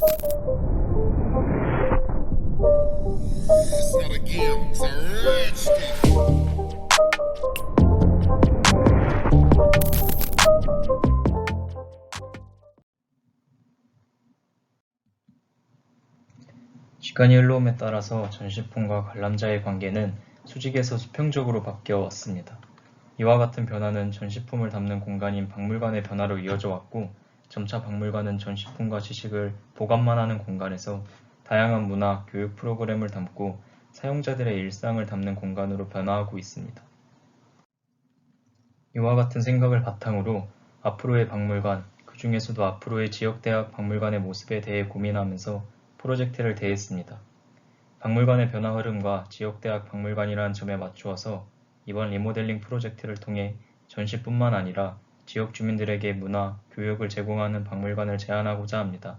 It's not a game, it's a rich game. 시간이 흘러옴에 따라서 전시품과 관람자의 관계는 수직에서 수평적으로 바뀌어 왔습니다. 이와 같은 변화는 전시품을 담는 공간인 박물관의 변화로 이어져 왔고, 점차 박물관은 전시품과 지식을 보관만 하는 공간에서 다양한 문화, 교육 프로그램을 담고 사용자들의 일상을 담는 공간으로 변화하고 있습니다. 이와 같은 생각을 바탕으로 앞으로의 박물관, 그 중에서도 앞으로의 지역대학 박물관의 모습에 대해 고민하면서 프로젝트를 대했습니다. 박물관의 변화 흐름과 지역대학 박물관이라는 점에 맞추어서 이번 리모델링 프로젝트를 통해 전시뿐만 아니라 지역 주민들에게 문화, 교육을 제공하는 박물관을 제안하고자 합니다.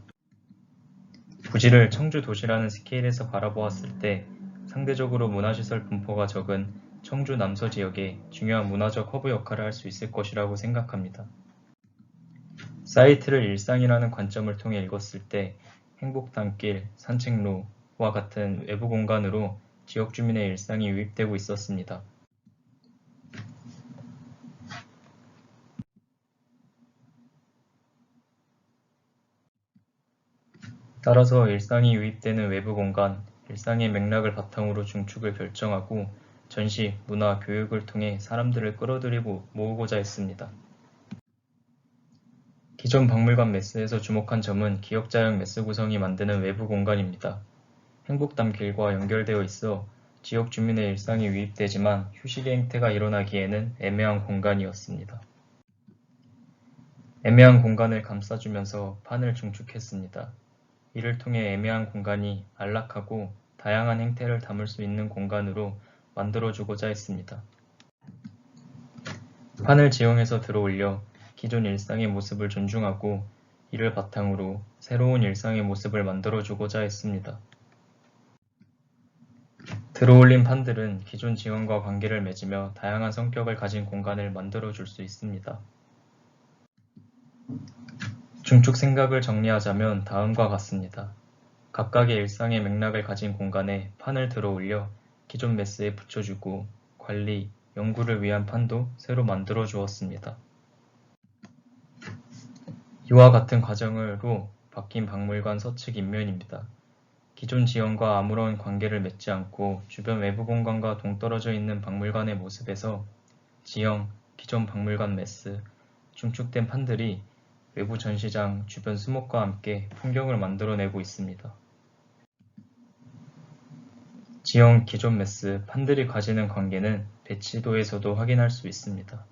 부지를 청주 도시라는 스케일에서 바라보았을 때 상대적으로 문화시설 분포가 적은 청주 남서 지역에 중요한 문화적 허브 역할을 할 수 있을 것이라고 생각합니다. 사이트를 일상이라는 관점을 통해 읽었을 때 행복담길, 산책로와 같은 외부 공간으로 지역 주민의 일상이 유입되고 있었습니다. 따라서 일상이 유입되는 외부 공간, 일상의 맥락을 바탕으로 중축을 결정하고 전시, 문화, 교육을 통해 사람들을 끌어들이고 모으고자 했습니다. 기존 박물관 매스에서 주목한 점은 기역자형 매스 구성이 만드는 외부 공간입니다. 행복담길과 연결되어 있어 지역 주민의 일상이 유입되지만 휴식의 행태가 일어나기에는 애매한 공간이었습니다. 애매한 공간을 감싸주면서 판을 중축했습니다. 이를 통해 애매한 공간이 안락하고 다양한 행태를 담을 수 있는 공간으로 만들어주고자 했습니다. 판을 지형에서 들어올려 기존 일상의 모습을 존중하고 이를 바탕으로 새로운 일상의 모습을 만들어주고자 했습니다. 들어올린 판들은 기존 지형과 관계를 맺으며 다양한 성격을 가진 공간을 만들어줄 수 있습니다. 중축 생각을 정리하자면 다음과 같습니다. 각각의 일상의 맥락을 가진 공간에 판을 들어올려 기존 매스에 붙여주고 관리, 연구를 위한 판도 새로 만들어 주었습니다. 이와 같은 과정으로 바뀐 박물관 서측 인면입니다. 기존 지형과 아무런 관계를 맺지 않고 주변 외부 공간과 동떨어져 있는 박물관의 모습에서 지형, 기존 박물관 매스, 중축된 판들이 외부 전시장, 주변 수목과 함께 풍경을 만들어내고 있습니다. 지형, 기존 매스, 판들이 가지는 관계는 배치도에서도 확인할 수 있습니다.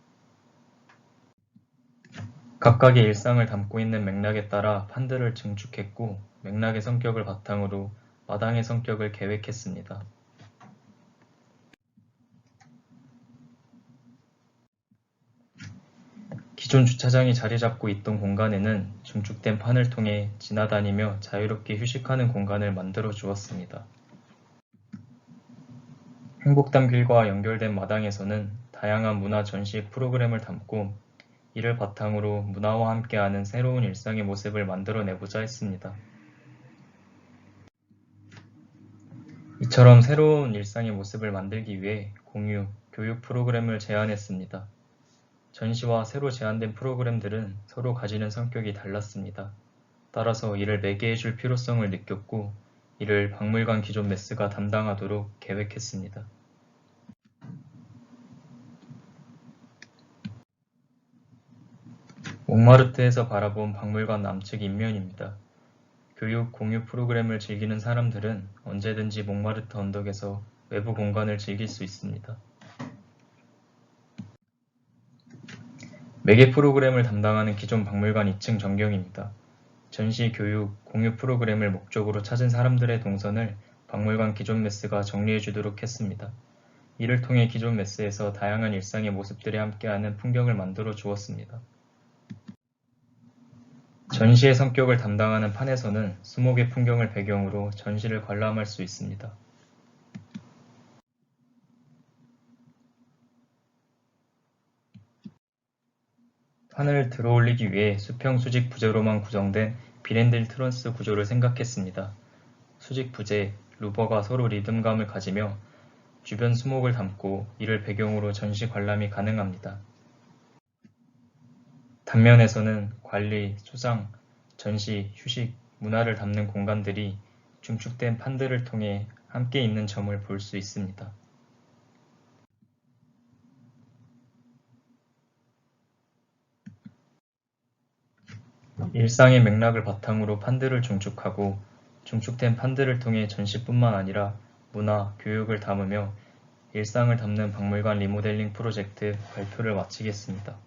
각각의 일상을 담고 있는 맥락에 따라 판들을 증축했고 맥락의 성격을 바탕으로 마당의 성격을 계획했습니다. 기존 주차장이 자리 잡고 있던 공간에는 중축된 판을 통해 지나다니며 자유롭게 휴식하는 공간을 만들어 주었습니다. 행복담길과 연결된 마당에서는 다양한 문화 전시 프로그램을 담고 이를 바탕으로 문화와 함께하는 새로운 일상의 모습을 만들어내고자 했습니다. 이처럼 새로운 일상의 모습을 만들기 위해 공유, 교육 프로그램을 제안했습니다. 전시와 새로 제안된 프로그램들은 서로 가지는 성격이 달랐습니다. 따라서 이를 매개해줄 필요성을 느꼈고 이를 박물관 기존 매스가 담당하도록 계획했습니다. 몽마르트에서 바라본 박물관 남측 인면입니다. 교육, 공유 프로그램을 즐기는 사람들은 언제든지 몽마르트 언덕에서 외부 공간을 즐길 수 있습니다. 매개 프로그램을 담당하는 기존 박물관 2층 전경입니다. 전시, 교육, 공유 프로그램을 목적으로 찾은 사람들의 동선을 박물관 기존 매스가 정리해주도록 했습니다. 이를 통해 기존 매스에서 다양한 일상의 모습들이 함께하는 풍경을 만들어 주었습니다. 전시의 성격을 담당하는 판에서는 수목의 풍경을 배경으로 전시를 관람할 수 있습니다. 판을 들어올리기 위해 수평 수직 부재로만 구성된 비렌딜 트런스 구조를 생각했습니다. 수직 부재, 루버가 서로 리듬감을 가지며 주변 수목을 담고 이를 배경으로 전시 관람이 가능합니다. 단면에서는 관리, 소장, 전시, 휴식, 문화를 담는 공간들이 중축된 판들을 통해 함께 있는 점을 볼 수 있습니다. 일상의 맥락을 바탕으로 판들을 중축하고 중축된 판들을 통해 전시뿐만 아니라 문화, 교육을 담으며 일상을 담는 박물관 리모델링 프로젝트 발표를 마치겠습니다.